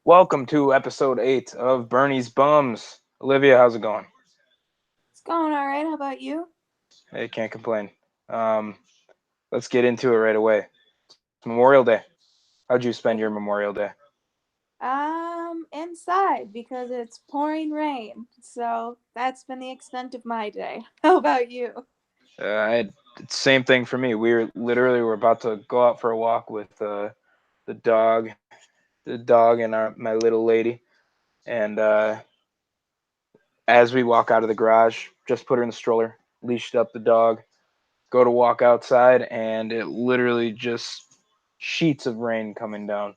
Welcome to episode 8 of Bernie's Bums. Olivia, how's it going? It's going all right. How about you? Hey, can't complain. Um, let's get into it right away. It's Memorial Day. How'd you spend your Memorial Day? Inside because it's pouring rain. So that's been the extent of my day. How about you? I had same thing for me. We were about to go out for a walk with the dog, and my little lady, and as we walk out of the garage, just put her in the stroller, leashed up the dog, go to walk outside, and it literally just sheets of rain coming down.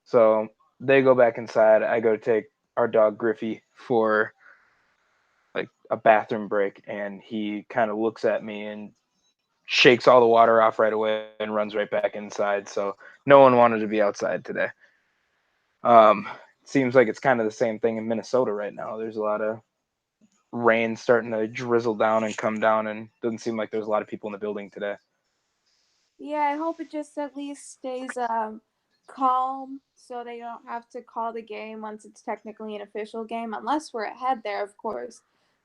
So they go back inside. I go take our dog Griffey for like a bathroom break, and he kind of looks at me and shakes all the water off right away and runs right back inside. So no one wanted to be outside today. It seems like it's kind of the same thing in Minnesota right now. There's a lot of rain starting to drizzle down and come down, and doesn't seem like there's a lot of people in the building today. Yeah, I hope it just at least stays calm so they don't have to call the game once it's technically an official game, unless we're ahead there, of course.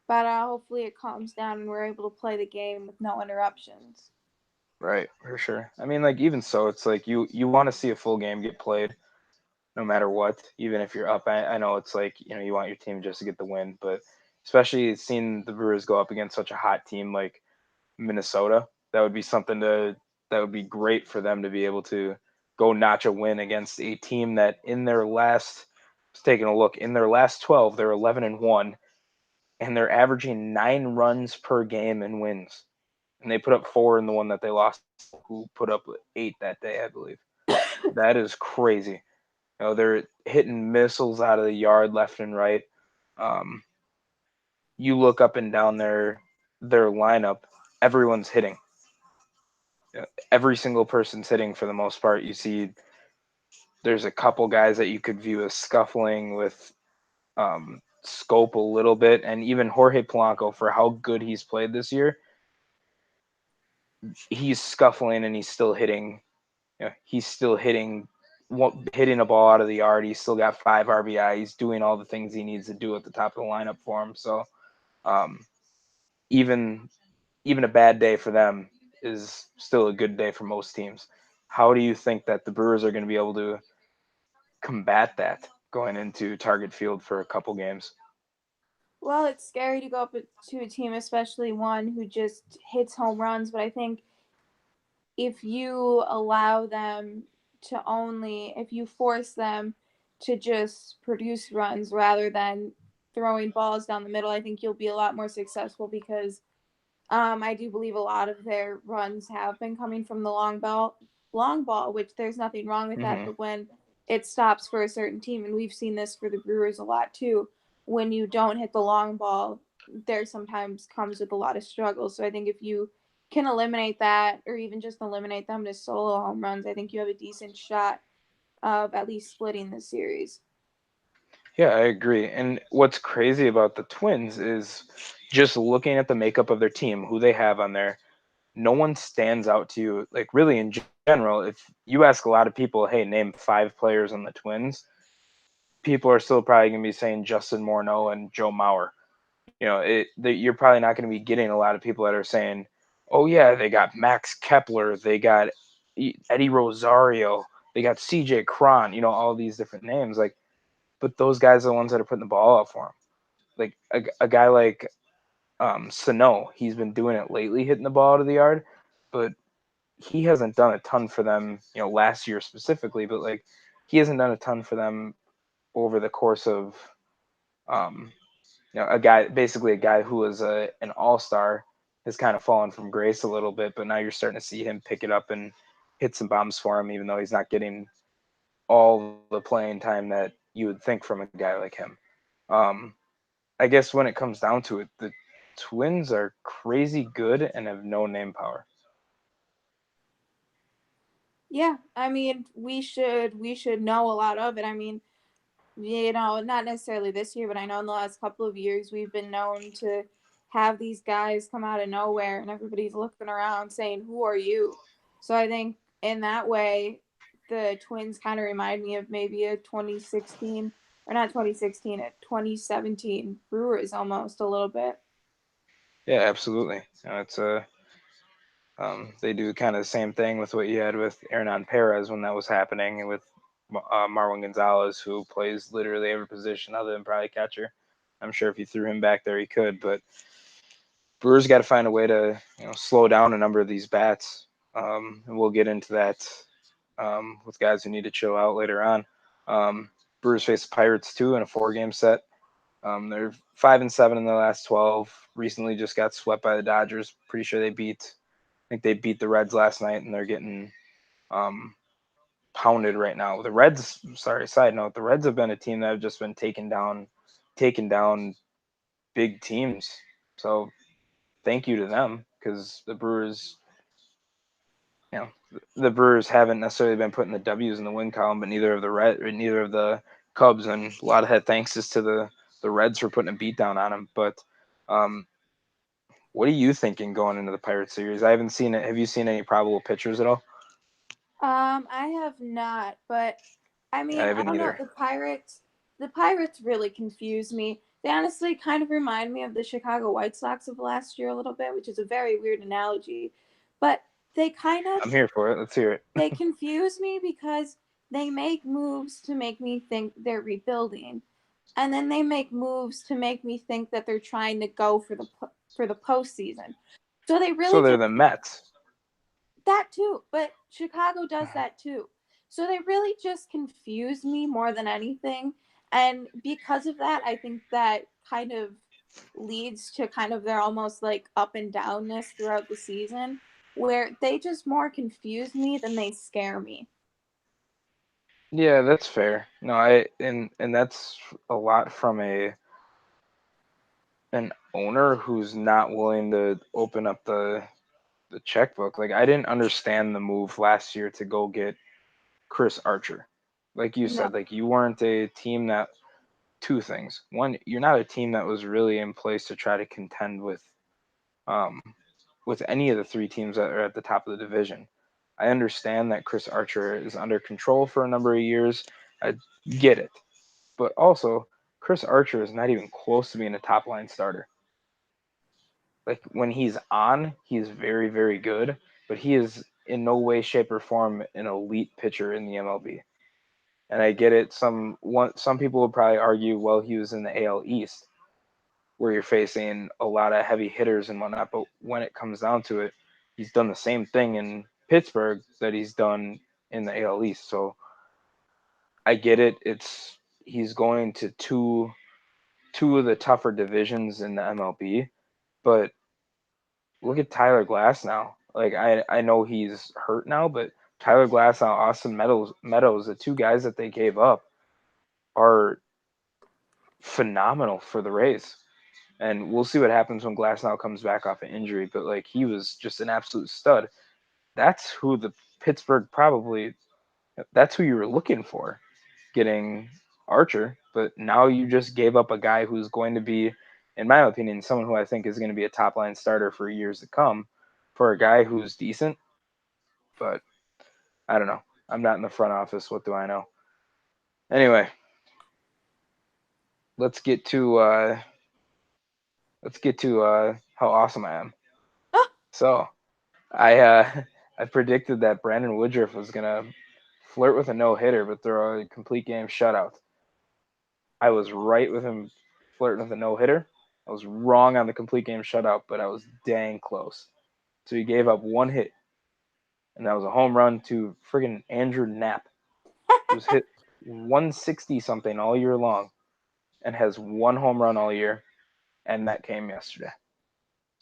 But hopefully it calms down and we're able to play the game with no interruptions. Right, for sure. I mean, like even so, it's like you want to see a full game get played, no matter what, even if you're up. I know it's like, you want your team just to get the win, but especially seeing the Brewers go up against such a hot team like Minnesota, that would be something that would be great for them to be able to go notch a win against a team that in their last, just taking a look, in their last 12, they're 11-1, and they're averaging 9 runs per game in wins. And they put up 4 in the one that they lost, who put up 8 that day, I believe. That is crazy. They're hitting missiles out of the yard left and right. Um, you look up and down their lineup, everyone's hitting. Every single person's hitting for the most part. You see, there's a couple guys that you could view as scuffling with scope a little bit, and even Jorge Polanco, for how good he's played this year, he's scuffling and he's still hitting. He's still hitting a ball out of the yard. He's still got 5 RBI. He's doing all the things he needs to do at the top of the lineup for him. So um, even even a bad day for them is still a good day for most teams. How do you think that the Brewers are going to be able to combat that going into Target Field for a couple games? Well, it's scary to go up to a team, especially one who just hits home runs, but I think if you allow them to only, if you force them to just produce runs rather than throwing balls down the middle, I think you'll be a lot more successful because I do believe a lot of their runs have been coming from the long ball, which there's nothing wrong with that. Mm-hmm. But when it stops for a certain team, and we've seen this for the Brewers a lot too, when you don't hit the long ball, there sometimes comes with a lot of struggle. So I think if you can eliminate that, or even just eliminate them to solo home runs, I think you have a decent shot of at least splitting the series. Yeah, I agree. And what's crazy about the Twins is just looking at the makeup of their team, who they have on there. No one stands out to you. Like really, in general, if you ask a lot of people, "Hey, name 5 players on the Twins," people are still probably going to be saying Justin Morneau and Joe Mauer. You're probably not going to be getting a lot of people that are saying, "Oh yeah, they got Max Kepler, they got Eddie Rosario, they got CJ Cron," all these different names. Like, but those guys are the ones that are putting the ball out for him. Like a guy like Sano, he's been doing it lately, hitting the ball out of the yard, but he hasn't done a ton for them. Last year specifically, but like he hasn't done a ton for them over the course of um, a guy, basically a guy who was an all-star, has kind of fallen from grace a little bit, but now you're starting to see him pick it up and hit some bombs for him, even though he's not getting all the playing time that you would think from a guy like him. Um, I guess when it comes down to it, the Twins are crazy good and have no name power. Yeah, I mean, we should know a lot of it. I mean, not necessarily this year, but I know in the last couple of years we've been known to have these guys come out of nowhere and everybody's looking around saying, "Who are you?" So I think in that way, the Twins kind of remind me of maybe a 2016, or not 2016, a 2017 Brewers almost a little bit. Yeah, absolutely. It's they do kind of the same thing with what you had with Hernan Perez when that was happening, and with Marwin Gonzalez, who plays literally every position other than probably catcher. I'm sure if you threw him back there, he could. But Brewers got to find a way to slow down a number of these bats, and we'll get into that with guys who need to chill out later on. Brewers face the Pirates too in a 4-game set. They're 5-7 in the last 12. Recently, just got swept by the Dodgers. Pretty sure they beat. I think they beat the Reds last night, and they're getting um, pounded right now. The Reds. Sorry, side note: the Reds have been a team that have just been taking down big teams. So thank you to them, because you know, the Brewers haven't necessarily been putting the W's in the win column, but neither of the Cubs, and a lot of that thanks is to the Reds for putting a beat down on them. But um, what are you thinking going into the Pirates series? I haven't seen it. Have you seen any probable pitchers at all? I have not, but I I mean, I haven't don't know. either. The Pirates really confuse me. They honestly kind of remind me of the Chicago White Sox of last year a little bit, which is a very weird analogy. But they kind of I'm here for it. Let's hear it. they confuse me because they make moves to make me think they're rebuilding, and then they make moves to make me think that they're trying to go for the postseason. So they So really they're just the Mets. that too, but Chicago does that too. So they really just confuse me more than anything. And because of that, I think that kind of leads to kind of their almost like up and downness throughout the season, where they just more confuse me than they scare me. Yeah, that's fair. No, and that's a lot from an owner who's not willing to open up the checkbook. Like, I didn't understand the move last year to go get Chris Archer. Like you No, said, like, you weren't a team that, two things. One, you're not a team that was really in place to try to contend um with any of the three teams that are at the top of the division. I understand that Chris Archer is under control for a number of years. I get it. But also, Chris Archer is not even close to being a top line starter. Like, when he's on, he's very, very good, but he is in no way, shape, or form an elite pitcher in the MLB. And I get it. Some people would probably argue, well, he was in the AL East, where you're facing a lot of heavy hitters and whatnot. But when it comes down to it, he's done the same thing in Pittsburgh that he's done in the AL East. So I get it. He's going to two of the tougher divisions in the MLB, but look at Tyler Glass now. Like, I know he's hurt now, but Tyler Glass and Austin Meadows, the two guys that they gave up, are phenomenal for the Rays. And we'll see what happens when Glass now comes back off an injury. But like, he was just an absolute stud. That's who the Pittsburgh probably. That's who you were looking for, getting Archer. But now you just gave up a guy who's going to be, in my opinion, someone who I think is going to be a top line starter for years to come, for a guy who's decent. But I don't know. I'm not in the front office. What do I know? Anyway, let's get to how awesome I am. ah, So I I predicted that Brandon Woodruff was gonna flirt with a no hitter, but throw a complete game shutout. I was right with him flirting with a no hitter. I was wrong on the complete game shutout, but I was dang close. So he gave up one hit, and that was a home run to friggin' Andrew Knapp, who's hit 160 something all year long and has one home run all year, and that came yesterday.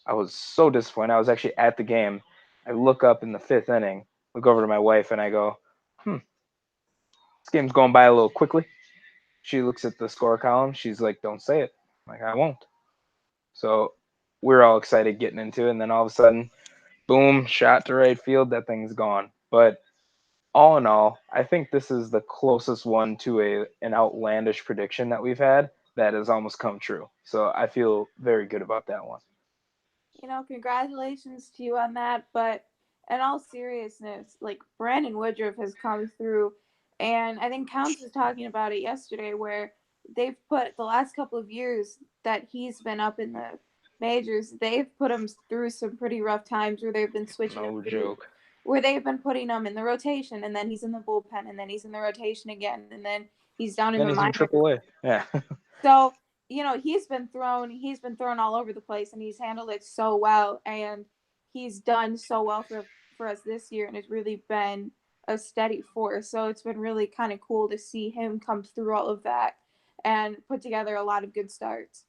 I was so disappointed. I was actually at the game. I look up in the fifth inning, look over to my wife, and I go, this game's going by a little quickly. She looks at the score column. She's like, don't say it. I'm like, I won't. So we're all excited getting into it. And then all of a sudden, boom, shot to right field. That thing's gone. But all in all, I think this is the closest one to an outlandish prediction that we've had that has almost come true. So I feel very good about that one. congratulations to you on that. But in all seriousness, like Brandon Woodruff has come through, and I think Counts was talking about it yesterday, where they've put the last couple of years that he's been up in the majors, they've put him through some pretty rough times where they've been switching him No through, joke. where they've been putting him in the rotation, and then he's in the bullpen, and then he's in the rotation again, and then he's down in Then the he's in minors. AAA. Yeah. So, he's been thrown all over the place, and he's handled it so well, and he's done so well for us this year, and it's really been a steady force. So it's been really kind of cool to see him come through all of that and put together a lot of good starts.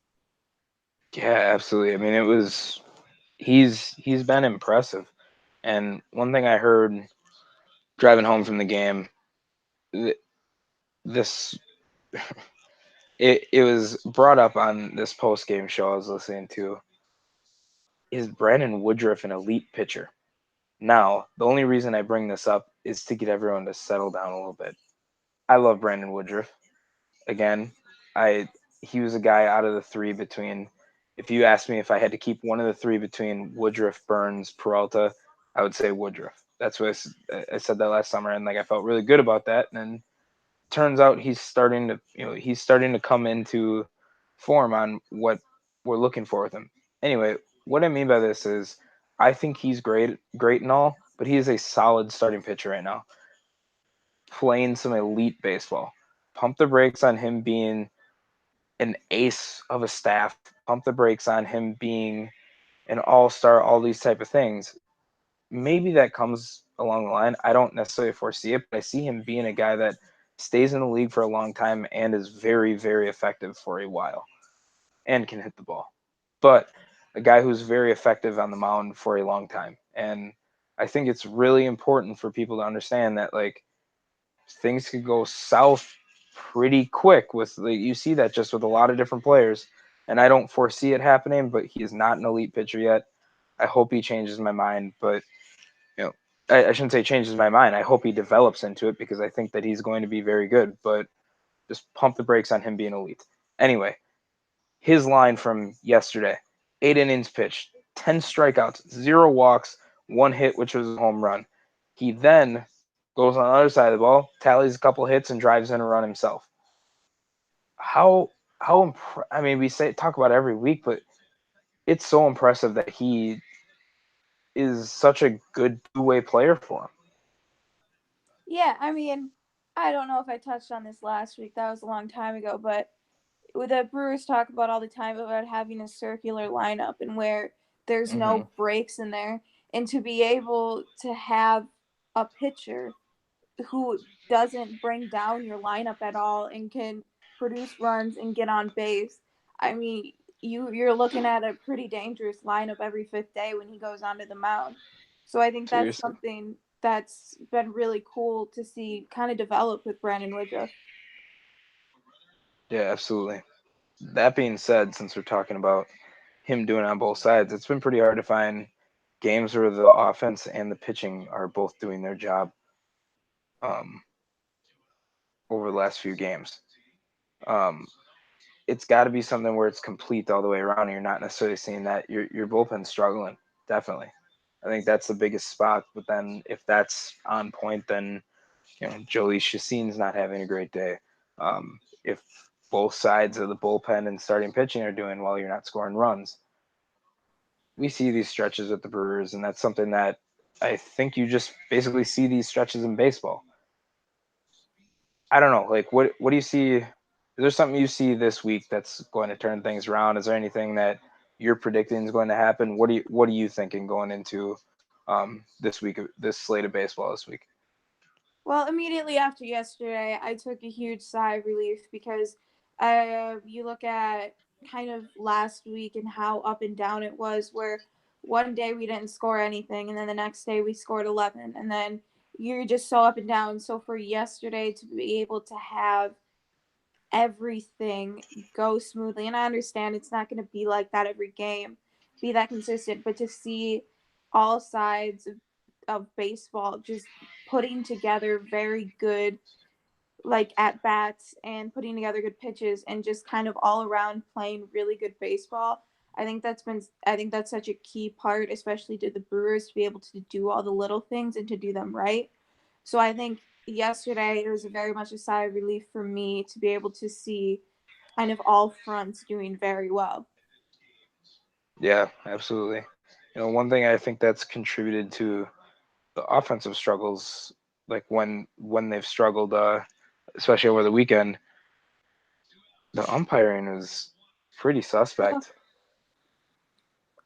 Yeah, absolutely. I mean, he's been impressive. And one thing I heard driving home from the game, this it was brought up on this post game show I was listening to. Is Brandon Woodruff an elite pitcher? Now, the only reason I bring this up is to get everyone to settle down a little bit. I love Brandon Woodruff. Again, I he was a guy out of the three between. If you asked me if I had to keep one of the three between Woodruff, Burns, Peralta, I would say Woodruff. That's what I said that last summer, and like I felt really good about that. And turns out he's starting to come into form on what we're looking for with him. Anyway, what I mean by this is I think he's great and all, but he is a solid starting pitcher right now, playing some elite baseball. Pump the brakes on him being an ace of a staff. Pump the brakes on him being an all-star, all these type of things. Maybe that comes along the line. I don't necessarily foresee it, but I see him being a guy that stays in the league for a long time and is very, very effective for a while and can hit the ball. But a guy who's very effective on the mound for a long time. And I think it's really important for people to understand that like things could go south pretty quick with like, you see that just with a lot of different players. And I don't foresee it happening, but he is not an elite pitcher yet. I hope he changes my mind, but you know, I shouldn't say changes my mind. I hope he develops into it because I think that he's going to be very good, but just pump the brakes on him being elite. Anyway, his line from yesterday: 8 innings pitched, 10 strikeouts, 0 walks, 1 hit, which was a home run. He then goes on the other side of the ball, tallies a couple hits, and drives in a run himself. How I mean, we say talk about it every week, but it's so impressive that he is such a good two-way player for him. Yeah, I mean, I don't know if I touched on this last week. That was a long time ago, but the Brewers talk about all the time about having a circular lineup and where there's Mm-hmm. no breaks in there, and to be able to have a pitcher who doesn't bring down your lineup at all and can produce runs and get on base. I mean, you're looking at a pretty dangerous lineup every fifth day when he goes onto the mound. So I think that's Seriously. something that's been really cool to see kind of develop with Brandon Woodruff. Yeah, absolutely. That being said, since we're talking about him doing it on both sides, it's been pretty hard to find games where the offense and the pitching are both doing their job um, over the last few games. Um, it's got to be something where it's complete all the way around. And you're not necessarily seeing that your bullpen's struggling. Definitely, I think that's the biggest spot. But then if that's on point, then Joey Chacin's not having a great day. If both sides of the bullpen and starting pitching are doing well, you're not scoring runs. We see these stretches with the Brewers, and that's something that I think you just basically see these stretches in baseball. I don't know, like what do you see? Is there something you see this week that's going to turn things around? Is there anything that you're predicting is going to happen? What are you thinking going into this week, this slate of baseball this week? Well, immediately after yesterday, I took a huge sigh of relief because you look at kind of last week and how up and down it was, where one day we didn't score anything, and then the next day we scored 11, and then you're just so up and down. So for yesterday to be able to have everything go smoothly, and I understand it's not going to be like that every game, be that consistent, but to see all sides of baseball just putting together very good like at bats and putting together good pitches and just kind of all around playing really good baseball. I think that's such a key part, especially to the Brewers, to be able to do all the little things and to do them right. So I think yesterday it was very much a sigh of relief for me to be able to see kind of all fronts doing very well. Yeah, absolutely. One thing I think that's contributed to the offensive struggles, like when they've struggled, especially over the weekend, the umpiring is pretty Oh, suspect.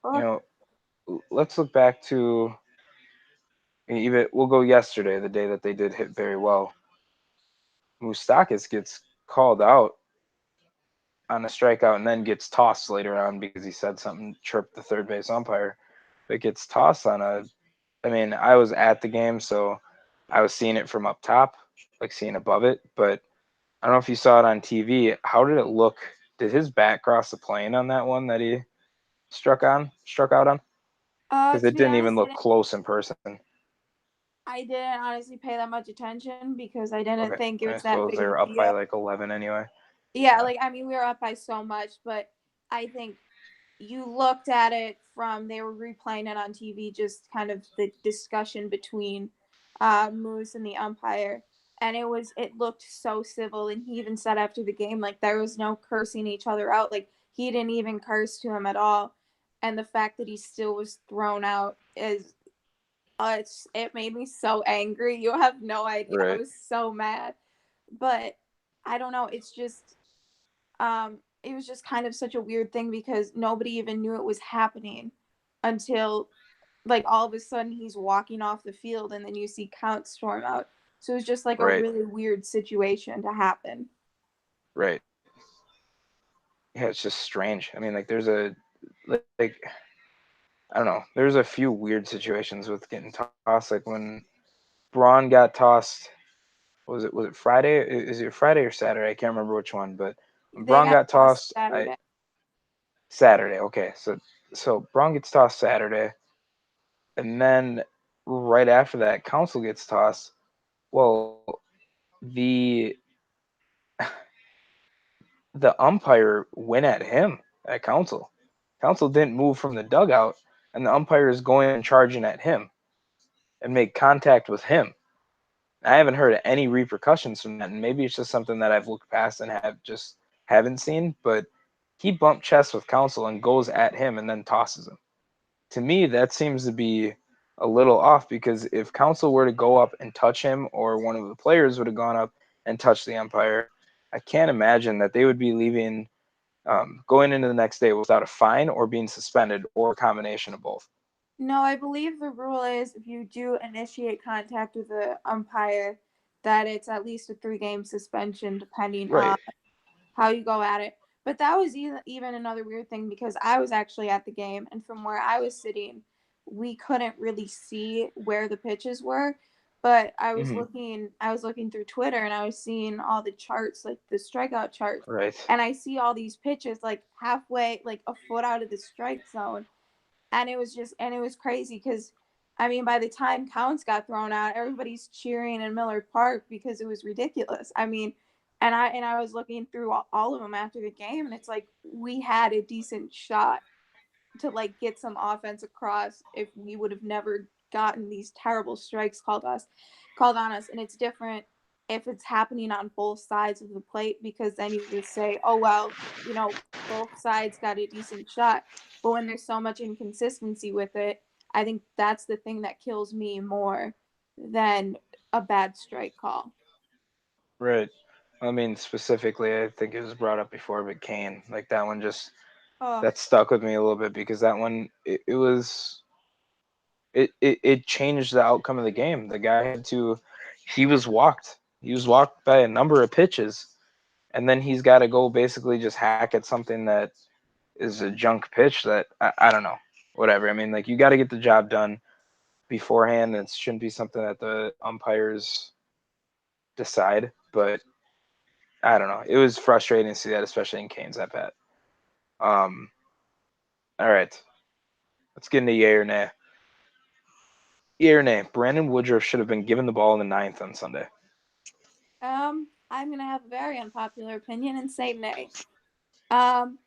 You oh, know, let's look back to even we'll go yesterday, the day that they did hit very well. Moustakis gets called out on a strikeout and then gets tossed later on because he said something, chirped the third base umpire. But gets tossed on a. I mean, I was at the game, so I was seeing it from up top, like seeing above it. But I don't know if you saw it on TV. How did it look? Did his bat cross the plane on that one that he struck out on? Because to it be didn't even honest, look close in person. I didn't honestly pay that much attention because I didn't Okay, think it I was that suppose big of they're a up by deal. like 11 anyway. Yeah, Yeah, like I mean, we were up by so much, but I think you looked at it from they were replaying it on TV, just kind of the discussion between Moose and the umpire, and it looked so civil. And he even said after the game, like there was no cursing each other out, like he didn't even curse to him at all. And the fact that he still was thrown out is it made me so angry. You have no idea. I right. was so mad, but I don't know. It was just kind of such a weird thing because nobody even knew it was happening until like all of a sudden he's walking off the field and then you see Count storm out. So it was just like a Right, really weird situation to happen. right. Yeah, it's just strange. I mean, like there's a like I don't know. There's a few weird situations with getting tossed. Like when Braun got tossed. Was it Friday? Is it Friday or Saturday? I can't remember which one. But when They Braun got got lost tossed, Saturday. Saturday. Okay, so Braun gets tossed Saturday, and then right after that, Council gets tossed. Well, the the umpire went at him at Council. Council didn't move from the dugout, and the umpire is going and charging at him and make contact with him. I haven't heard any repercussions from that, and maybe it's just something that I've looked past and haven't seen. But he bumped chest with Council and goes at him and then tosses him. To me, that seems to be a little off because if Council were to go up and touch him, or one of the players would have gone up and touched the umpire, I can't imagine that they would be leaving, going into the next day without a fine or being suspended or a combination of both. No, I believe the rule is if you do initiate contact with the umpire, that it's at least a 3 game suspension, depending on Right. how you go at it. But that was even another weird thing because I was actually at the game, and from where I was sitting, we couldn't really see where the pitches were. But Hmm. I was looking through Twitter, and I was seeing all the charts, like the strikeout charts, Right. and I see all these pitches like halfway, like a foot out of the strike zone, and it was crazy because I mean, by the time Counts got thrown out, everybody's cheering in Miller Park because it was ridiculous. I mean, and I was looking through all of them after the game, and it's like we had a decent shot to like get some offense across if we would have never gotten these terrible strikes called on us. And it's different if it's happening on both sides of the plate because then you just say, oh well, both sides got a decent shot. But when there's so much inconsistency with it, I think that's the thing that kills me more than a bad strike call. Right. I mean, specifically, I think it was brought up before, but Kane, like that one just Oh, that stuck with me a little bit because that one it changed the outcome of the game. The guy had to he was walked. He was walked by a number of pitches, and then he's got to go basically just hack at something that is a junk pitch that I don't know. Whatever. I mean, like you got to get the job done beforehand. It shouldn't be something that the umpires decide, but I don't know. It was frustrating to see that, especially in Kane's at bat. Um, all right, let's get into yay or nay. Yay or nay? Brandon Woodruff should have been given the ball in the ninth on Sunday. I'm gonna have a very unpopular opinion and say nay. Um,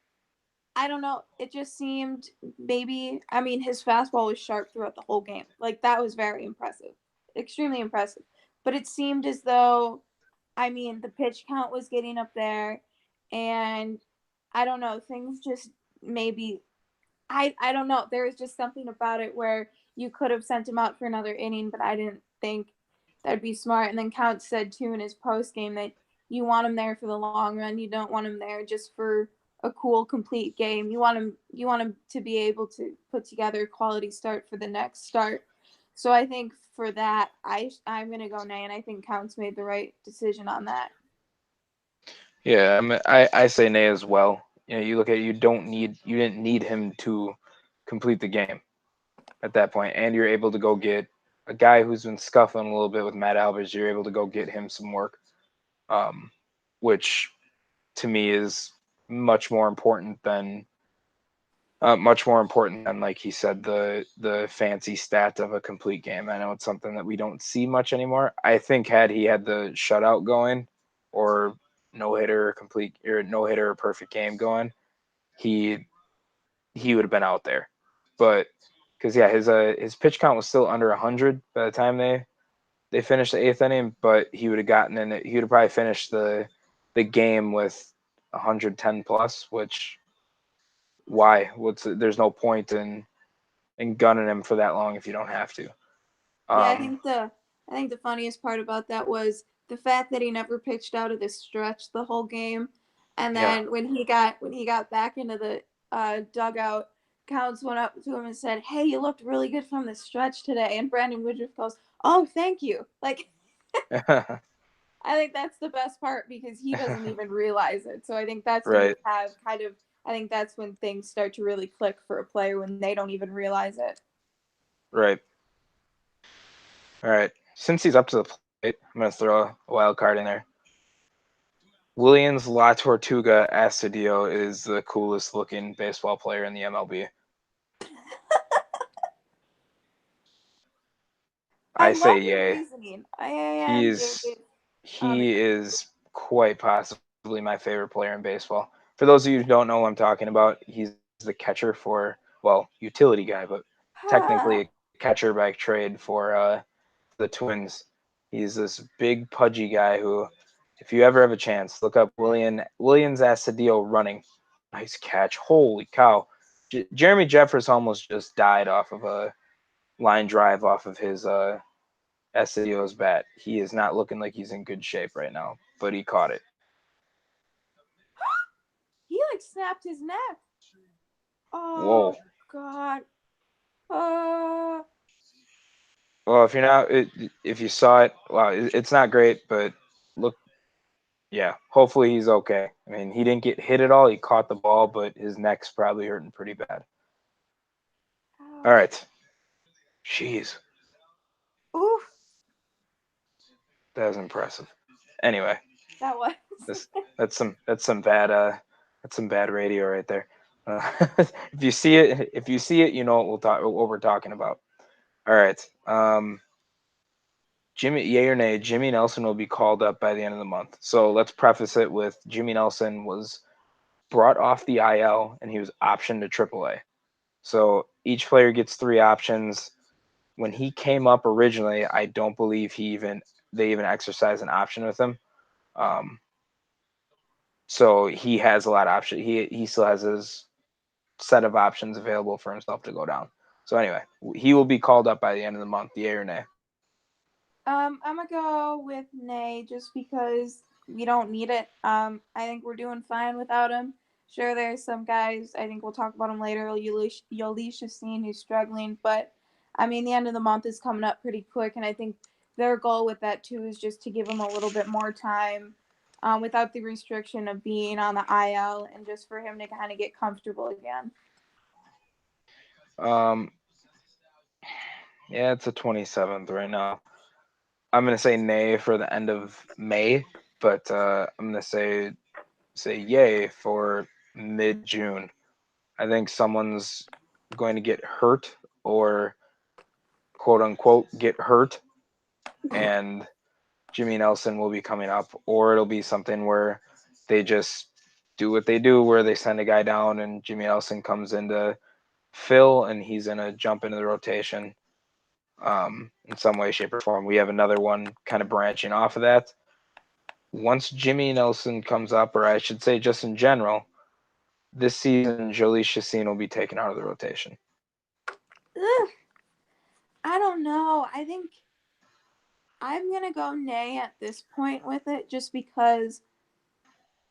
I don't know. It just seemed maybe. I mean, his fastball was sharp throughout the whole game. Like that was very impressive, extremely impressive. But it seemed as though, I mean, the pitch count was getting up there, and I don't know. Things just maybe. I don't know. There was just something about it where you could have sent him out for another inning, but I didn't think that'd be smart. And then Count said too in his post game that you want him there for the long run. You don't want him there just for a cool, complete game. You want him to be able to put together a quality start for the next start. So I think for that, I'm gonna go Nay, and I think Count's made the right decision on that. Yeah, I say nay as well. You know, you look at it, you didn't need him to complete the game at that point, and you're able to go get a guy who's been scuffling a little bit with Matt Albers. You're able to go get him some work, um, which to me is much more important than like he said, the fancy stat of a complete game. I know it's something that we don't see much anymore. I think had he had the shutout going, or no hitter, complete or no hitter, or perfect game going, he would have been out there. But because yeah, his pitch count was still under 100 by the time they finished the eighth inning, but he would have gotten in it. He would have probably finished the game with 110 plus, which why? There's no point in gunning him for that long if you don't have to. Yeah, Um, I think the funniest part about that was the fact that he never pitched out of the stretch the whole game, and yeah. then when he got back into the dugout, Counts went up to him and said, "Hey, you looked really good from the stretch today." And Brandon Woodruff goes, "Oh, thank you." Like I think that's the best part because he doesn't even realize it. So I think that's when you Right, have kind of I think that's when things start to really click for a player when they don't even realize it. right. All right. Since he's up to the plate, I'm gonna throw a wild card in there. Williams La Tortuga Astudillo is the coolest looking baseball player in the MLB. I I love say your yay. reasoning. I He's um he is quite possibly my favorite player in baseball. For those of you who don't know what I'm talking about, he's the catcher for, well, utility guy, but technically a catcher by trade for the Twins. He's this big pudgy guy who, if you ever have a chance, look up Williams Astudillo running. Nice catch! Holy cow! Jeremy Jeffress almost just died off of a line drive off of his Astudillo's bat. He is not looking like he's in good shape right now, but he caught it. he like snapped his neck. Whoa! Oh God. Uh Well, if you're not, if you saw it, wow, it's not great, but look, yeah, hopefully he's okay. I mean, he didn't get hit at all. He caught the ball, but his neck's probably hurting pretty bad. All ouch. right. Jeez, Oof. that was impressive. Anyway, That was this that's some bad radio right there. If you see it, you know what we're talking about. All right. Jimmy, yay or nay, Jimmy Nelson will be called up by the end of the month. So let's preface it with Jimmy Nelson was brought off the IL and he was optioned to AAA. So each player gets three options. When he came up originally, I don't believe they even exercised an option with him. Um, so he has a lot of options. He still has his set of options available for himself to go down. So anyway, he will be called up by the end of the month. Yay or nay? I'm gonna go with Nay just because we don't need it. I think we're doing fine without him. Sure, there's some guys. I think we'll talk about him later. Yolesh Yassin who's struggling, but I mean the end of the month is coming up pretty quick, and I think their goal with that too is just to give him a little bit more time, without the restriction of being on the IL, and just for him to kind of get comfortable again. Um, yeah, it's the 27th right now. I'm gonna say nay for the end of May, but I'm gonna say yay for mid June. I think someone's going to get hurt or quote unquote get hurt, and Jimmy Nelson will be coming up, or it'll be something where they just do what they do, where they send a guy down and Jimmy Nelson comes in to fill, and he's gonna jump into the rotation in some way, shape, or form. We have another one kind of branching off of that. Once Jimmy Nelson comes up, or I should say, just in general, this season Jhoulys Chacin will be taken out of the rotation. Ugh, I don't know. I think I'm gonna go nay at this point with it, just because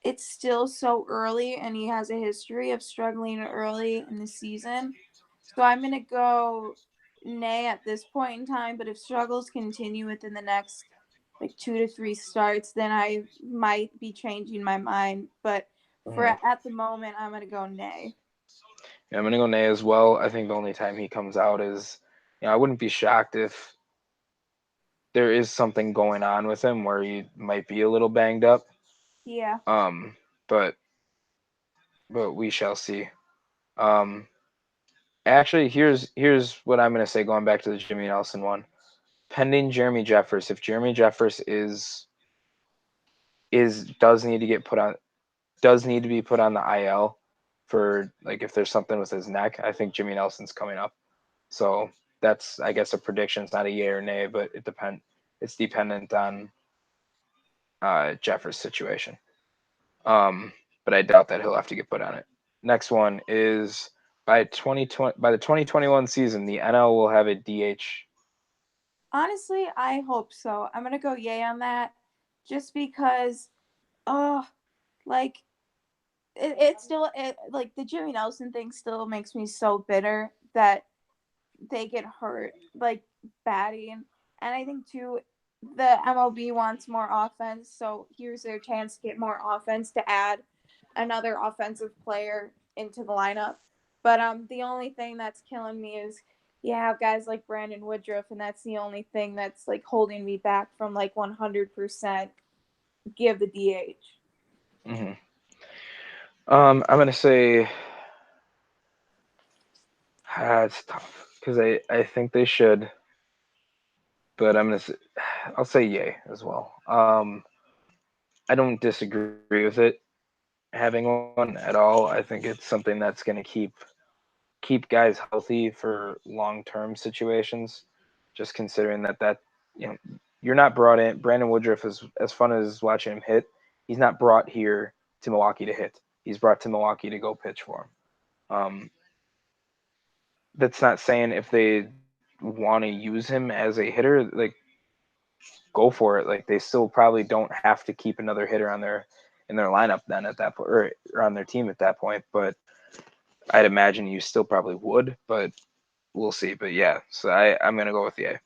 it's still so early and he has a history of struggling early in the season. So I'm going to go nay at this point in time. But if struggles continue within the next like 2 to 3 starts, then I might be changing my mind. But for Mm-hmm. at the moment, I'm going to go nay. Yeah, I'm gonna go nay as well. I think the only time he comes out is, I wouldn't be shocked if there is something going on with him where he might be a little banged up. Yeah. Um, but we shall see. Um, actually, here's what I'm gonna say. Going back to the Jimmy Nelson one, pending Jeremy Jeffers. If Jeremy Jeffers does need to get put on, does need to be put on the IL for, like, if there's something with his neck, I think Jimmy Nelson's coming up. So that's, I guess, a prediction. It's not a yay or nay, but it's dependent on Jeffers' situation. But I doubt that he'll have to get put on it. Next one is by the 2021 season, the NL will have a DH. Honestly, I hope so. I'm going to go yay on that, just because, oh, like, like the Jimmy Nelson thing still makes me so bitter that they get hurt like batting. And I think too, the MLB wants more offense, so here's their chance to get more offense to add another offensive player into the lineup. But the only thing that's killing me is you have guys like Brandon Woodruff, and that's the only thing that's like holding me back from like 100% give the DH. Mm-hmm. I'm gonna say it's tough because I think they should, but I'll say yay as well. I don't disagree with it having one at all. I think it's something that's going to keep guys healthy for long-term situations. Just considering that you're not brought in. Brandon Woodruff is, as fun as watching him hit. He's not brought here to Milwaukee to hit. He's brought to Milwaukee to go pitch for him. That's not saying if they want to use him as a hitter, like, go for it. Like, they still probably don't have to keep another hitter on their in their lineup then at that point, or on their team at that point. But I'd imagine you still probably would, but we'll see. But yeah, so I'm gonna go with the A.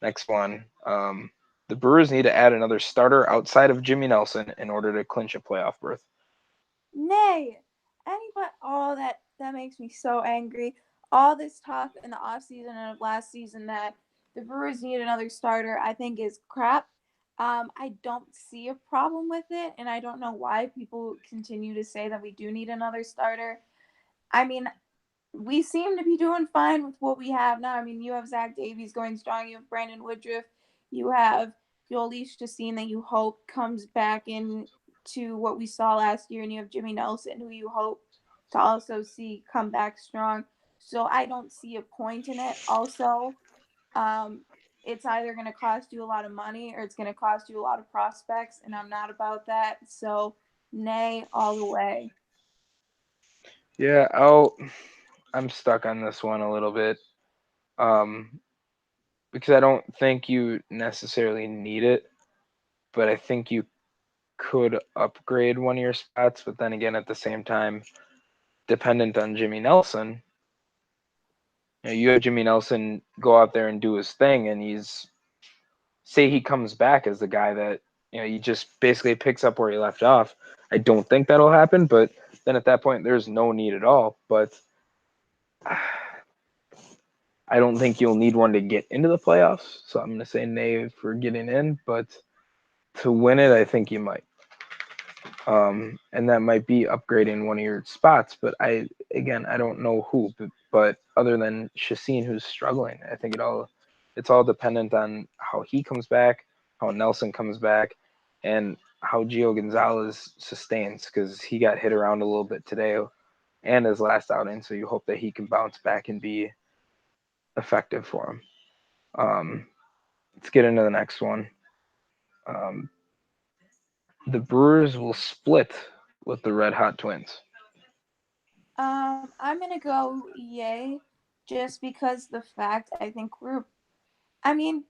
Next one. The Brewers need to add another starter outside of Jimmy Nelson in order to clinch a playoff berth. Nay, anybody. Oh, that makes me so angry. All this talk in the off season and of last season that the Brewers need another starter, I think is crap. I don't see a problem with it, and I don't know why people continue to say that we do need another starter. I mean, we seem to be doing fine with what we have now. I mean, you have Zach Davies going strong. You have Brandon Woodruff. You have Jhoulys Chacin that you hope comes back in to what we saw last year, and you have Jimmy Nelson, who you hope to also see come back strong. So I don't see a point in it. Also, um, it's either going to cost you a lot of money or it's going to cost you a lot of prospects, and I'm not about that. So, nay, all the way. Yeah, I'm stuck on this one a little bit, um, because I don't think you necessarily need it, but I think you could upgrade one of your spots. But then again, at the same time, dependent on Jimmy Nelson, you have Jimmy Nelson go out there and do his thing, and say he comes back as the guy that he just basically picks up where he left off. I don't think that'll happen, but then at that point, there's no need at all. But I don't think you'll need one to get into the playoffs, so I'm going to say nay for getting in. But to win it, I think you might. And that might be upgrading one of your spots, but I don't know who. But other than Chacin, who's struggling, I think it's all dependent on how he comes back, how Nelson comes back, and how Gio Gonzalez sustains, because he got hit around a little bit today and his last outing. So you hope that he can bounce back and be effective for him. Let's get into the next one. Um, the Brewers will split with the Red Hot Twins. I'm gonna go yay, just because the fact I think we're. I mean,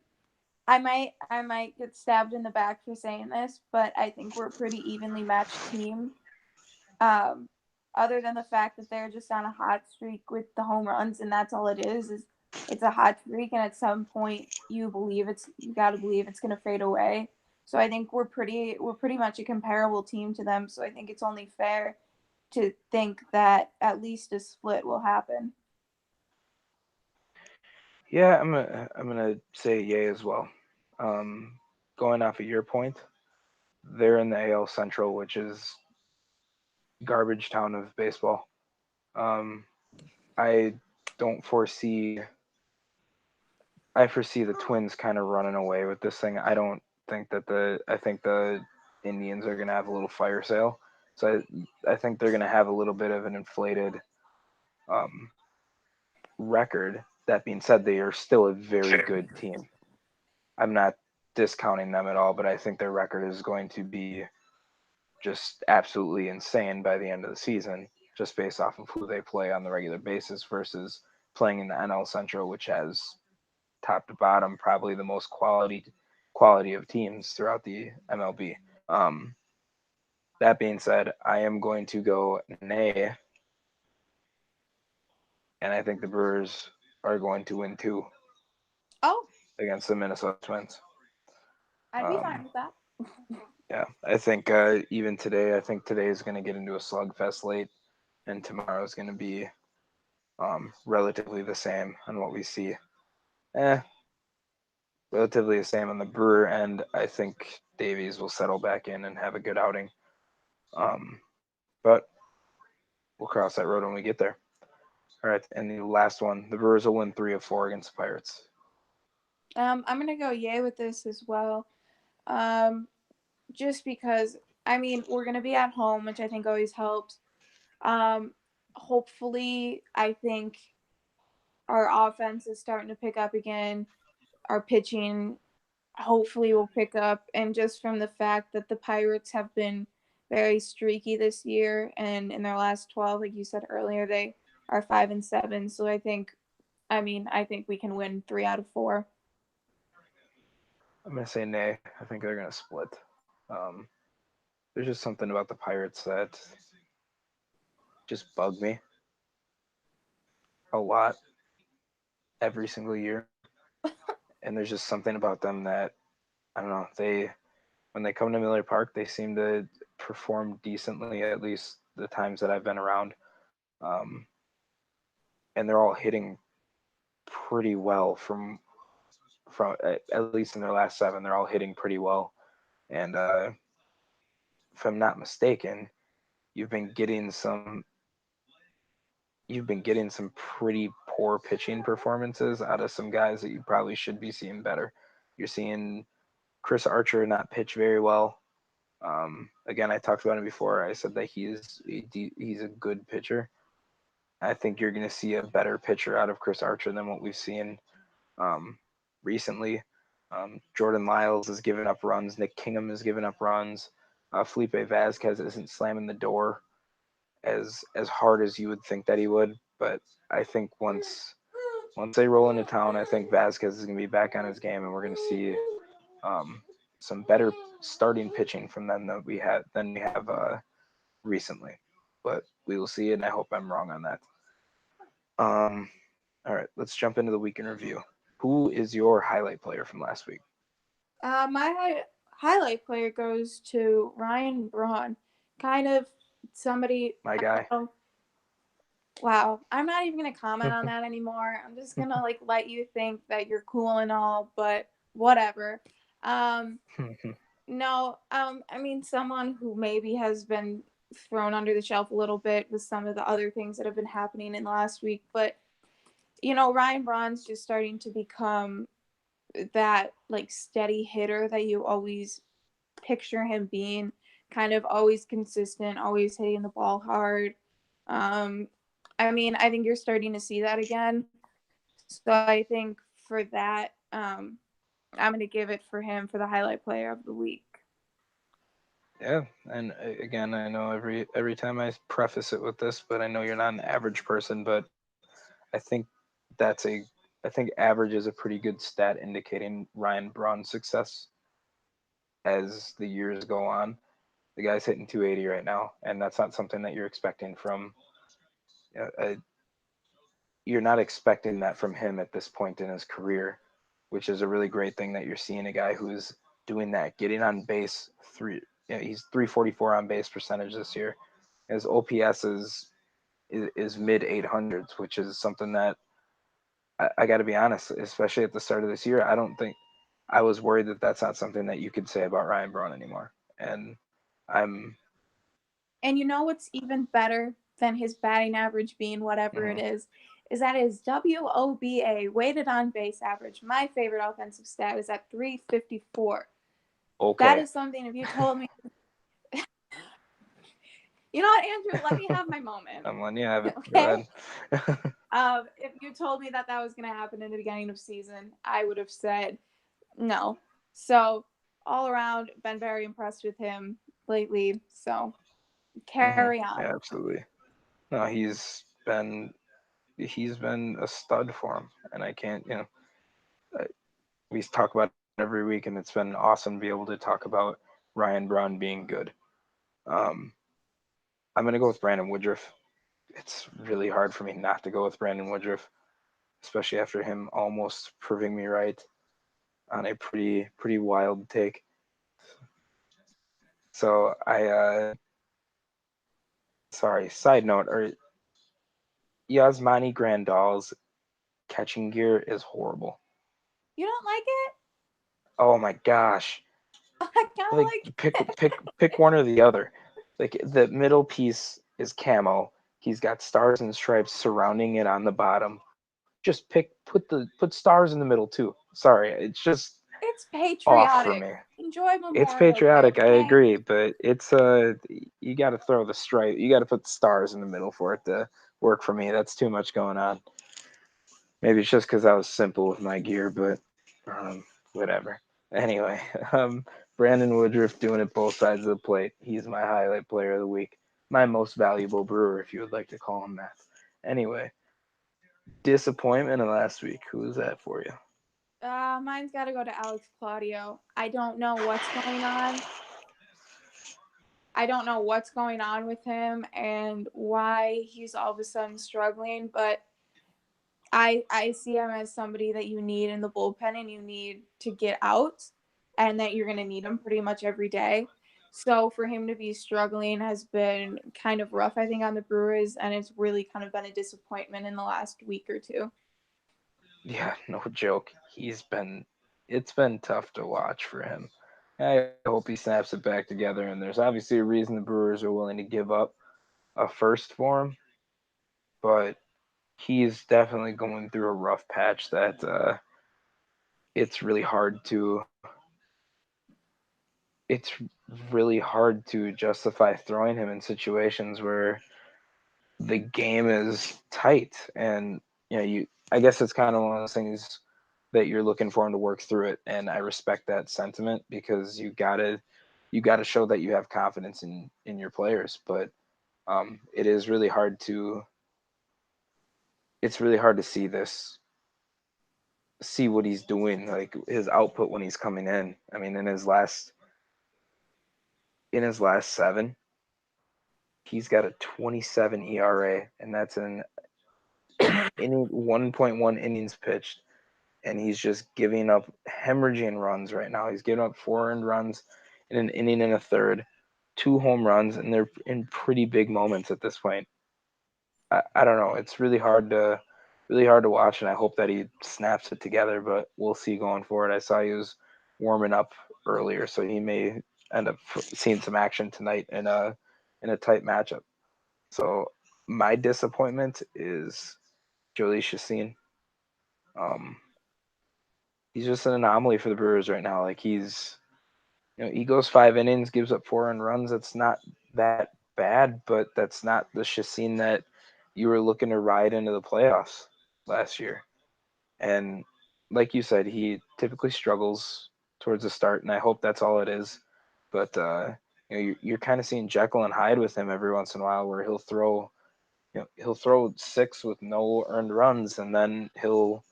I might get stabbed in the back for saying this, but I think we're a pretty evenly matched team. Um, Other than the fact that they're just on a hot streak with the home runs, and that's all it is it's a hot streak, and at some point you got to believe it's going to fade away. So I think we're pretty much a comparable team to them. So I think it's only fair to think that at least a split will happen. Yeah, I'm gonna say yay as well. Um, Going off of your point, they're in the AL Central, which is garbage town of baseball. Um, I don't foresee. I foresee the Twins kind of running away with this thing. I don't think that the. I think the Indians are gonna have a little fire sale. So I think they're gonna have a little bit of an inflated um, record. That being said, they are still a very good team. I'm not discounting them at all, but I think their record is going to be just absolutely insane by the end of the season, just based off of who they play on the regular basis versus playing in the NL Central, which has top to bottom probably the most quality of teams throughout the MLB. Um, that being said, I am going to go nay, and I think the Brewers are going to win two Oh, against the Minnesota Twins. I'd be fine Um, with that. yeah, I think even today, I think today is going to get into a slugfest late, and tomorrow is going to be relatively the same on what we see. Eh, Relatively the same on the Brewer end. I think Davies will settle back in and have a good outing. But we'll cross that road when we get there. All right, and the last one, the Brewers will win 3 of 4 against the Pirates. I'm gonna go yay with this as well. Um, just because I mean we're gonna be at home, which I think always helps. Um, Hopefully, I think our offense is starting to pick up again. Our pitching hopefully will pick up, and just from the fact that the Pirates have been very streaky this year, and in their last 12, like you said earlier, they are 5-7. So I think we can win 3 out of 4. I'm going to say nay. I think they're going to split. Um, there's just something about the Pirates that just bug me a lot every single year. And there's just something about them that, I don't know, when they come to Miller Park, they seem to perform decently, at least the times that I've been around. Um, and they're all hitting pretty well from at least in their last 7. They're all hitting pretty well, and if I'm not mistaken, you've been getting some you've been getting some pretty poor pitching performances out of some guys that you probably should be seeing better. You're seeing Chris Archer not pitch very well. Again, I talked about him before. I said that he's a good pitcher. I think you're going to see a better pitcher out of Chris Archer than what we've seen um, recently. Jordan Lyles has given up runs. Nick Kingham has given up runs. Felipe Vasquez isn't slamming the door as hard as you would think that he would. But I think once they roll into town, I think Vasquez is going to be back on his game, and we're going to see um, some better starting pitching from them than we have recently. But we will see, and I hope I'm wrong on that. Um, all right, let's jump into the week in review. Who is your highlight player from last week? My highlight player goes to Ryan Braun. Kind of somebody. My guy. Oh, wow. I'm not even gonna comment on that anymore. I'm just gonna let you think that you're cool and all, but whatever. Um, no. I mean, someone who maybe has been thrown under the shelf a little bit with some of the other things that have been happening in the last week, but Ryan Braun's just starting to become that steady hitter that you always picture him being kind of always consistent, always hitting the ball hard. I mean, I think you're starting to see that again. So I think for that, I'm going to give it for him for the highlight player of the week. Yeah, and again, I know every time I preface it with this, but I know you're not an average person, but I think that's a I think average is a pretty good stat indicating Ryan Braun's success as the years go on. The guy's hitting 280 right now, and that's not something that you're expecting from. Uh, you're not expecting that from him at this point in his career, which is a really great thing that you're seeing a guy who's doing that, getting on base three. He's 344 on base percentage this year. His OPS is mid 800s, which is something that I got to be honest, especially at the start of this year, I don't think I was worried that that's not something that you could say about Ryan Braun anymore. And I'm And you know what's even better than his batting average being whatever it mhm, is that his WOBA, weighted on base average, my favorite offensive stat, is at 354. That okay. is something, if you told me, you know what, Andrew, let me have my moment. I'm letting you have it. Go Okay? ahead. If you told me that that was going to happen in the beginning of season, I would have said no. So, all around, been very impressed with him lately. So, carry on. Yeah, absolutely. No, he's been a stud for him, and I can't, uh, we talk about it every week, and it's been awesome to be able to talk about Ryan Braun being good. Um, I'm gonna go with Brandon Woodruff. It's really hard for me not to go with Brandon Woodruff, especially after him almost proving me right on a pretty wild take. So sorry, side note, or Yasmani Grandal's catching gear is horrible. You don't like it? Oh my gosh. I kind Like of like pick one or the other. Like the middle piece is camo. He's got stars and stripes surrounding it on the bottom. Just put stars in the middle too. Sorry, it's just it's off for patriotic. me. Enjoy It's Memorial Day, patriotic, I okay? agree, but it's you got to throw the stripe. You got to put stars in the middle for it to work for me. That's too much going on. Maybe it's just because I was simple with my gear, but whatever. Anyway, um, Brandon Woodruff doing it both sides of the plate. He's my highlight player of the week. My most valuable brewer, if you would like to call him that. Anyway, disappointment of last week. Who is that for you? Mine's got to go to Alex Claudio. I don't know what's going on. I don't know what's going on with him and why he's all of a sudden struggling, but I see him as somebody that you need in the bullpen and you need to get out and that you're going to need him pretty much every day. So for him to be struggling has been kind of rough, I think, on the Brewers, and it's really kind of been a disappointment in the last week or two. Yeah, no joke. It's been tough to watch for him. I hope he snaps it back together. And there's obviously a reason the Brewers are willing to give up a first for him, but he's definitely going through a rough patch that it's really hard to it's really hard to justify throwing him in situations where the game is tight. And you I guess it's kind of one of those things that you're looking for him to work through it, and I respect that sentiment because you gotta show that you have confidence in your players. But it is really hard to it's really hard to see what he's doing, like his output when he's coming in. I mean, in his last seven, he's got a 27 ERA, and that's an inning 1.1 innings pitched, and he's just giving up hemorrhaging runs right now. He's giving up 4 earned runs in an inning and a third, 2 home runs, and they're in pretty big moments at this point. I don't know. It's really hard to watch, and I hope that he snaps it together. But we'll see going forward. I saw he was warming up earlier, so he may end up seeing some action tonight in a tight matchup. So my disappointment is Jolie Chassin. Um, he's just an anomaly for the Brewers right now. Like He goes 5 innings, gives up 4 runs. That's not that bad, but that's not the Chacin that you were looking to ride into the playoffs last year. And like you said, he typically struggles towards the start, and I hope that's all it is. But you're kind of seeing Jekyll and Hyde with him every once in a while, where he'll throw six with no earned runs, and then he'll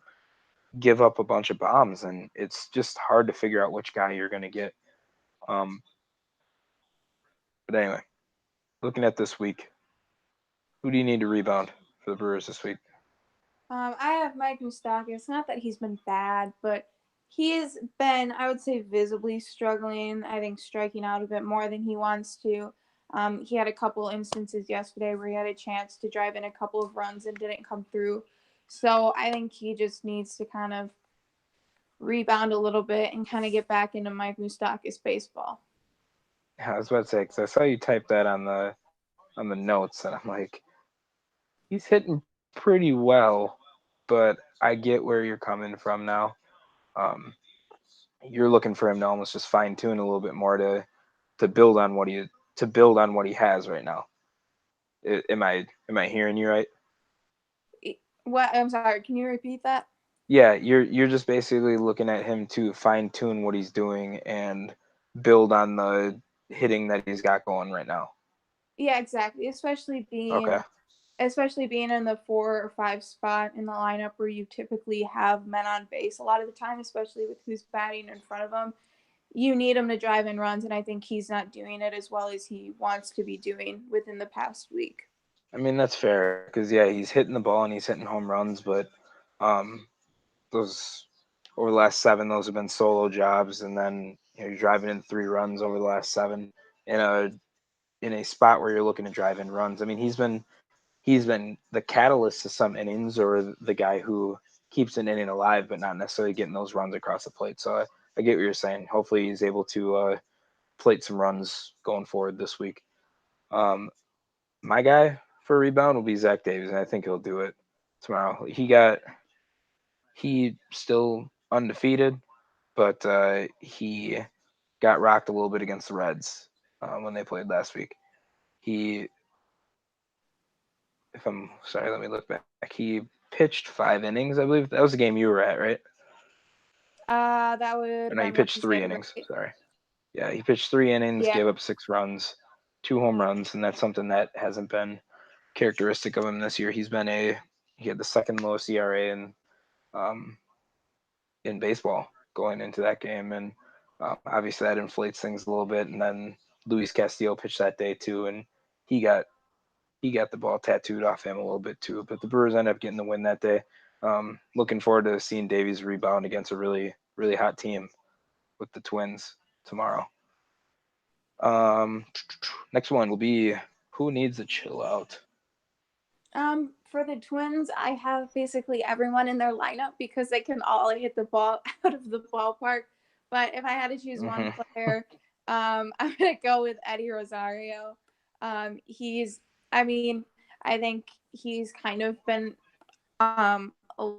give up a bunch of bombs, and it's just hard to figure out which guy you're going to get. Um, but anyway, looking at this week, who do you need to rebound for the Brewers this week? I have Mike Moustakas. Not that he's been bad, but he has been, I would say, visibly struggling. I think striking out a bit more than he wants to. He had a couple instances yesterday where he had a chance to drive in a couple of runs and didn't come through. So I think he just needs to kind of rebound a little bit and kind of get back into Mike Moustakas baseball. I was about to say, because I saw you type that on the notes, and I'm like, he's hitting pretty well, but I get where you're coming from now. Um, you're looking for him to almost just fine tune a little bit more to build on what he has right now. Am I hearing you right? What? I'm sorry. Can you repeat that? Yeah, you're just basically looking at him to fine tune what he's doing and build on the hitting that he's got going right now. Yeah, exactly. Okay. Especially being in the 4 or 5 spot in the lineup where you typically have men on base a lot of the time, especially with who's batting in front of them. You need him to drive in runs, and I think he's not doing it as well as he wants to be doing within the past week. I mean, that's fair because yeah, he's hitting the ball and he's hitting home runs, but um, those over the last seven, those have been solo jobs, and then you're driving in 3 runs over the last seven in a spot where you're looking to drive in runs. I mean, he's been the catalyst to some innings, or the guy who keeps an inning alive, but not necessarily getting those runs across the plate. So I get what you're saying. Hopefully, he's able to plate some runs going forward this week. Um, my guy for rebound will be Zach Davies, and I think he'll do it tomorrow. He still undefeated, but he got rocked a little bit against the Reds when they played last week. He, if I'm sorry, let me look back. He pitched 5 innings, I believe. That was the game you were at, right? That would Or have no, he been pitched three Wednesday, innings. right? Sorry. Yeah, he pitched 3 innings, Yeah. gave up 6 runs, 2 home runs, and that's something that hasn't been characteristic of him this year. He had the second lowest ERA um, in baseball going into that game, and obviously that inflates things a little bit. And then Luis Castillo pitched that day too, and he got he got the ball tattooed off him a little bit too. But the Brewers ended up getting the win that day. Looking forward to seeing Davies rebound against a really hot team with the Twins tomorrow. Um, Next one will be who needs a chill out. For the Twins, I have basically everyone in their lineup because they can all hit the ball out of the ballpark. But if I had to choose one Mm-hmm. player, I'm gonna go with Eddie Rosario. He's, I mean, I think he's kind of been a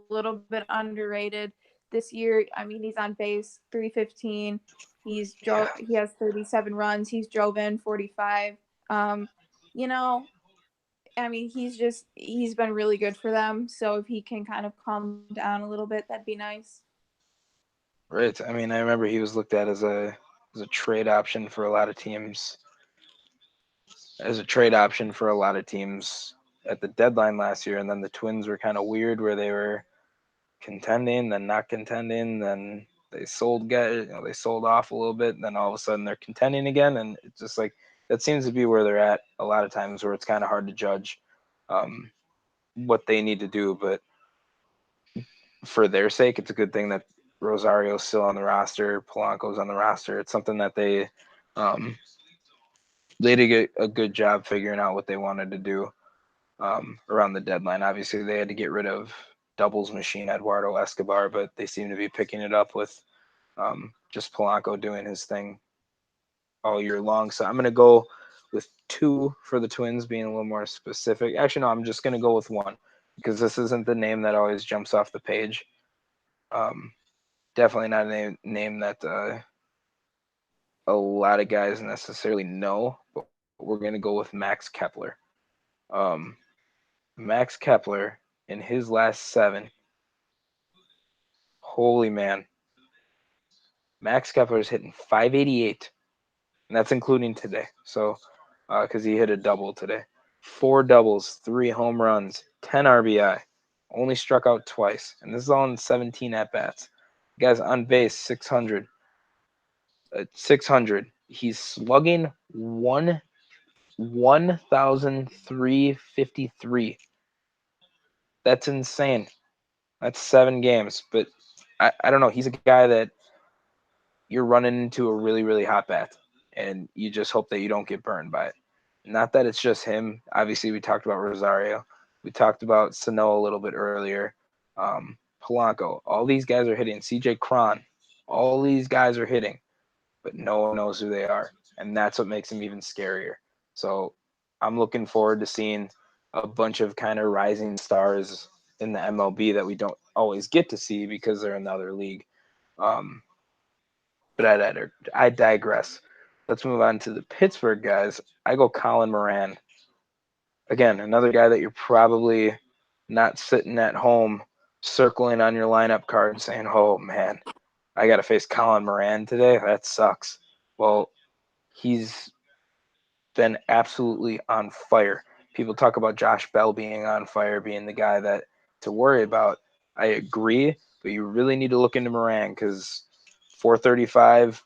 little bit underrated this year. I mean, he's on base 315. Yeah, He has 37 runs. He's drove in 45. Um, you know, I mean, he's been really good for them. So if he can kind of calm down a little bit, that'd be nice. right. I mean, I remember he was looked at as a trade option for a lot of teams. As a trade option for a lot of teams at the deadline last year, and then the Twins were kind of weird where they were contending, then not contending, then they sold off a little bit, and then all of a sudden they're contending again, and it's just like that seems to be where they're at a lot of times, where it's kind of hard to judge um, what they need to do. But for their sake, it's a good thing that Rosario's still on the roster, Polanco's on the roster. It's something that um, they did a good job figuring out what they wanted to do around the deadline. Obviously, they had to get rid of doubles machine Eduardo Escobar, but they seem to be picking it up with just Polanco doing his thing all year long. So I'm going to go with two for the Twins, being a little more specific. Actually, no, I'm just going to go with one because this isn't the name that always jumps off the page. Um, Definitely not a name that a lot of guys necessarily know, but we're going to go with Max Kepler. Max Kepler in his last 7, holy man. Max Kepler is hitting 588, and that's including today. So, because he hit a double today. 4 doubles, 3 home runs, 10 RBI. Only struck out twice, and this is all in 17 at bats. Guy's on base 600. 600. He's slugging 1,353. That's insane. That's 7 games, but I don't know. He's a guy that you're running into a really, really hot bat, and you just hope that you don't get burned by it. Not that it's just him. Obviously, we talked about Rosario. We talked about Sano a little bit earlier. Polanco. All these guys are hitting. CJ Cron. All these guys are hitting, but no one knows who they are, and that's what makes them even scarier. So I'm looking forward to seeing a bunch of kind of rising stars in the MLB that we don't always get to see because they're in the other league. But I digress. Let's move on to the Pittsburgh guys. I go Colin Moran. Again, another guy that you're probably not sitting at home circling on your lineup card saying, oh, man, I got to face Colin Moran today. That sucks. Well, he's been absolutely on fire. People talk about Josh Bell being on fire, being the guy that to worry about. I agree, but you really need to look into Moran because 435,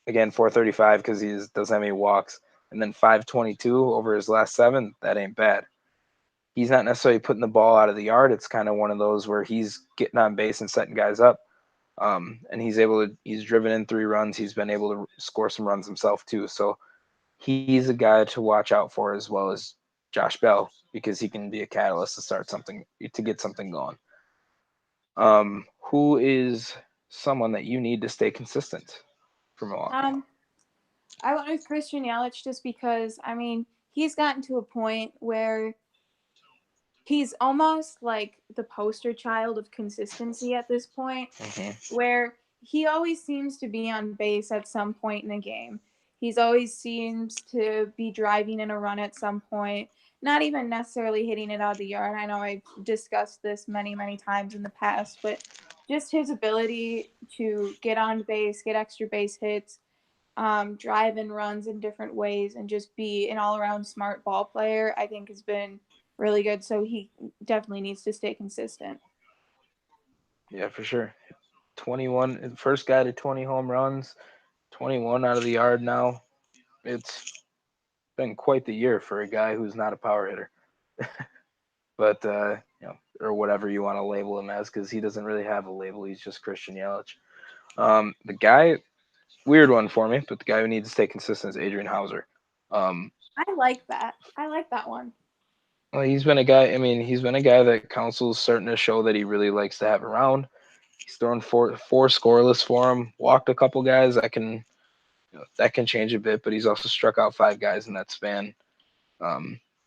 again, 435 because he doesn't have any walks, and then 522 over his last 7, that ain't bad. He's not necessarily putting the ball out of the yard. It's kind of one of those where he's getting on base and setting guys up. And he's driven in 3 runs. He's been able to score some runs himself too. So he's a guy to watch out for as well as Josh Bell because he can be a catalyst to get something going. Who is someone that you need to stay consistent for Milwaukee? I went with Christian Yelich just because, I mean, he's gotten to a point where he's almost like the poster child of consistency at this point, where he always seems to be on base at some point in a game. He's always seems to be driving in a run at some point, not even necessarily hitting it out of the yard. I know I've discussed this many, many times in the past, but just his ability to get on base, get extra base hits, drive and runs in different ways, and just be an all-around smart ball player, I think has been really good. So he definitely needs to stay consistent. Yeah, for sure. 21, first guy to 20 home runs, 21 out of the yard now. It's been quite the year for a guy who's not a power hitter. But or whatever you want to label him as, because he doesn't really have a label. He's just Christian Yelich. The guy, weird one for me, but the guy who needs to stay consistent is Adrian Hauser. I like that. I like that one. Well, he's been a guy. I mean, he's been a guy that Council's starting to show that he really likes to have around. He's thrown four scoreless for him. Walked a couple guys. That can change a bit, but he's also struck out 5 guys in that span.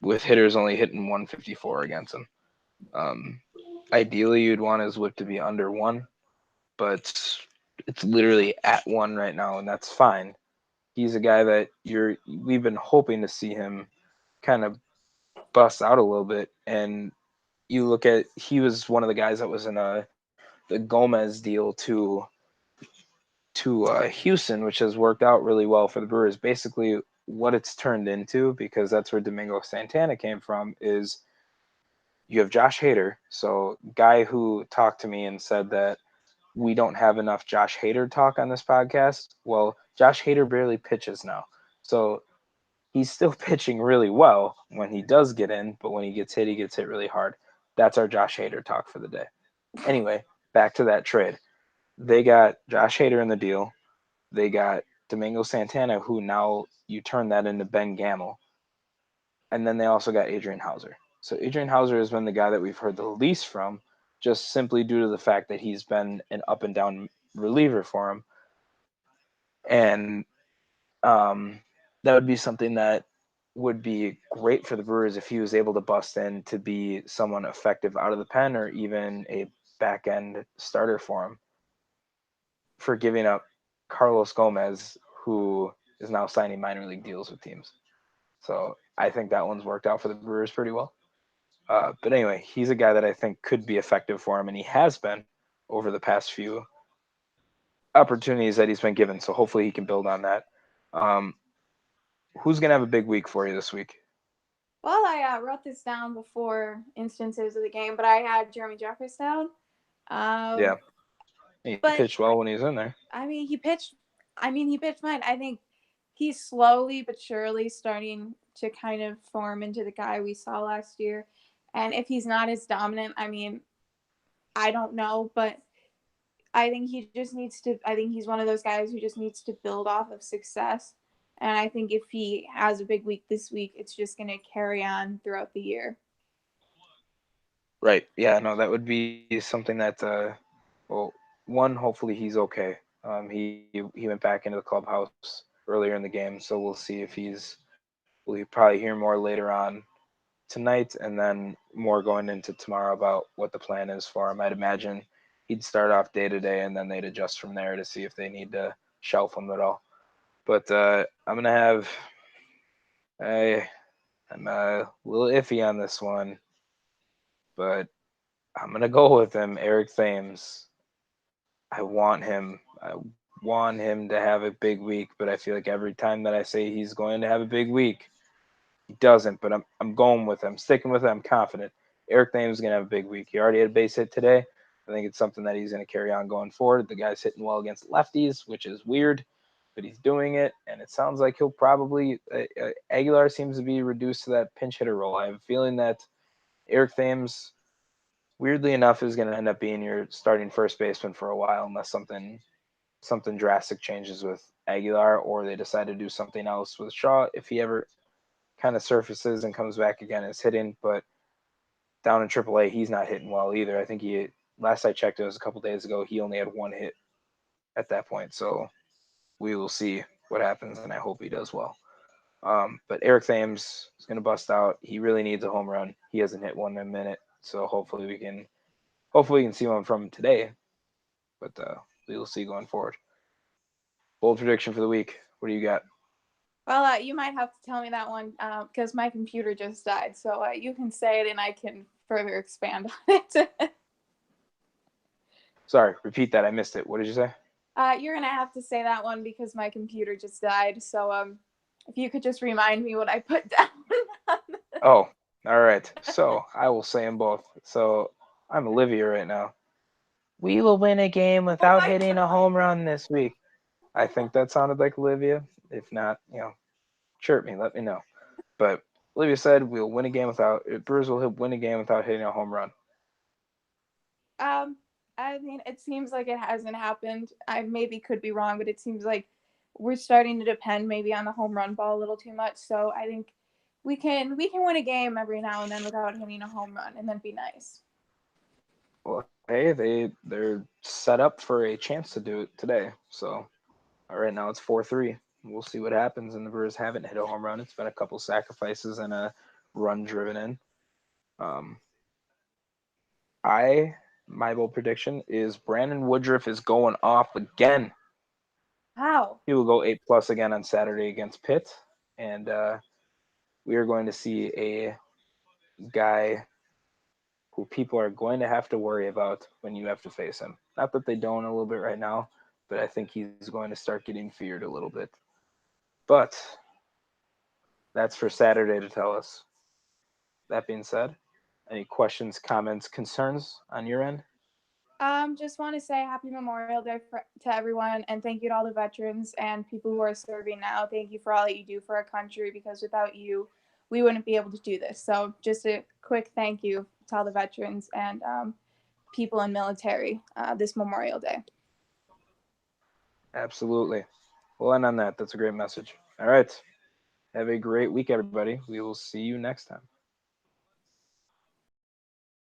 With hitters only hitting 154 against him. Ideally, you'd want his whip to be under 1, but it's literally at 1 right now, and that's fine. He's a guy that we've been hoping to see him kind of bust out a little bit. And you look at, he was one of the guys that was in the Gomez deal to Houston, which has worked out really well for the Brewers. Basically, what it's turned into, because that's where Domingo Santana came from, is you have Josh Hader, so guy who talked to me and said that we don't have enough Josh Hader talk on this podcast. Well, Josh Hader barely pitches now. So he's still pitching really well when he does get in, but when he gets hit really hard. That's our Josh Hader talk for the day. Anyway, back to that trade. They got Josh Hader in the deal. They got Domingo Santana, who now you turn that into Ben Gamel. And then they also got Adrian Hauser. So Adrian Hauser has been the guy that we've heard the least from, just simply due to the fact that he's been an up and down reliever for him. And that would be something that would be great for the Brewers if he was able to bust in to be someone effective out of the pen or even a back end starter for him. For giving up Carlos Gomez, who is now signing minor league deals with teams. So I think that one's worked out for the Brewers pretty well. But anyway, he's a guy that I think could be effective for him, and he has been over the past few opportunities that he's been given. So hopefully he can build on that. Who's going to have a big week for you this week? Well, I wrote this down before instances of the game, but I had Jeremy Jeffress down. Yeah. He But pitched well when he was in there. He pitched. He pitched fine. I think he's slowly but surely starting to kind of form into the guy we saw last year. And if he's not as dominant, I don't know, but I think he just needs to. I think he's one of those guys who just needs to build off of success. And I think if he has a big week this week, it's just going to carry on throughout the year. Right. Yeah. No, that would be something that. Well, one, hopefully he's okay. He went back into the clubhouse earlier in the game, so we'll see if we'll probably hear more later on tonight, and then more going into tomorrow about what the plan is for him. I'd imagine he'd start off day to day, and then they'd adjust from there to see if they need to shelf him at all. But I'm gonna have I'm a little iffy on this one, but I'm gonna go with him, Eric Thames. I want him. I want him to have a big week, but I feel like every time that I say he's going to have a big week, he doesn't. But I'm going with him, sticking with him. I'm confident. Eric Thames is gonna have a big week. He already had a base hit today. I think it's something that he's gonna carry on going forward. The guy's hitting well against lefties, which is weird, but he's doing it, and it sounds like he'll probably. Aguilar seems to be reduced to that pinch hitter role. I have a feeling that Eric Thames, weirdly enough, is going to end up being your starting first baseman for a while, unless something drastic changes with Aguilar, or they decide to do something else with Shaw if he ever kind of surfaces and comes back again as hitting. But down in AAA, he's not hitting well either. I think last I checked, it was a couple days ago. He only had one hit at that point. So we will see what happens, and I hope he does well. But Eric Thames is going to bust out. He really needs a home run. He hasn't hit one in a minute, so hopefully we can see one from him today. But we will see going forward. Bold prediction for the week. What do you got? Well, you might have to tell me that one because my computer just died. So you can say it and I can further expand on it. Sorry, repeat that. I missed it. What did you say? You're going to have to say that one because my computer just died. So if you could just remind me what I put down. Oh, all right. So I will say them both. So I'm Olivia right now. We will win a game without hitting a home run this week. I think that sounded like Olivia. If not, chirp me, let me know. But Olivia said we'll win a game Brewers will win a game without hitting a home run. It seems like it hasn't happened. I maybe could be wrong, but it seems like we're starting to depend maybe on the home run ball a little too much. So I think we can win a game every now and then without hitting a home run, and then be nice. Well, hey, they're set up for a chance to do it today. So, all right, now it's 4-3. We'll see what happens. And the Brewers haven't hit a home run. It's been a couple sacrifices and a run driven in. My bold prediction is Brandon Woodruff is going off again. How? He will go 8+ again on Saturday against Pitt, and we are going to see a guy who people are going to have to worry about when you have to face him. Not that they don't a little bit right now, but I think he's going to start getting feared a little bit. But that's for Saturday to tell us. That being said, any questions, comments, concerns on your end? Just want to say happy Memorial Day to everyone, and thank you to all the veterans and people who are serving now. Thank you for all that you do for our country, because without you, we wouldn't be able to do this. So just a quick thank you to all the veterans and people in military this Memorial Day. Absolutely. We'll end on that. That's a great message. All right. Have a great week, everybody. We will see you next time.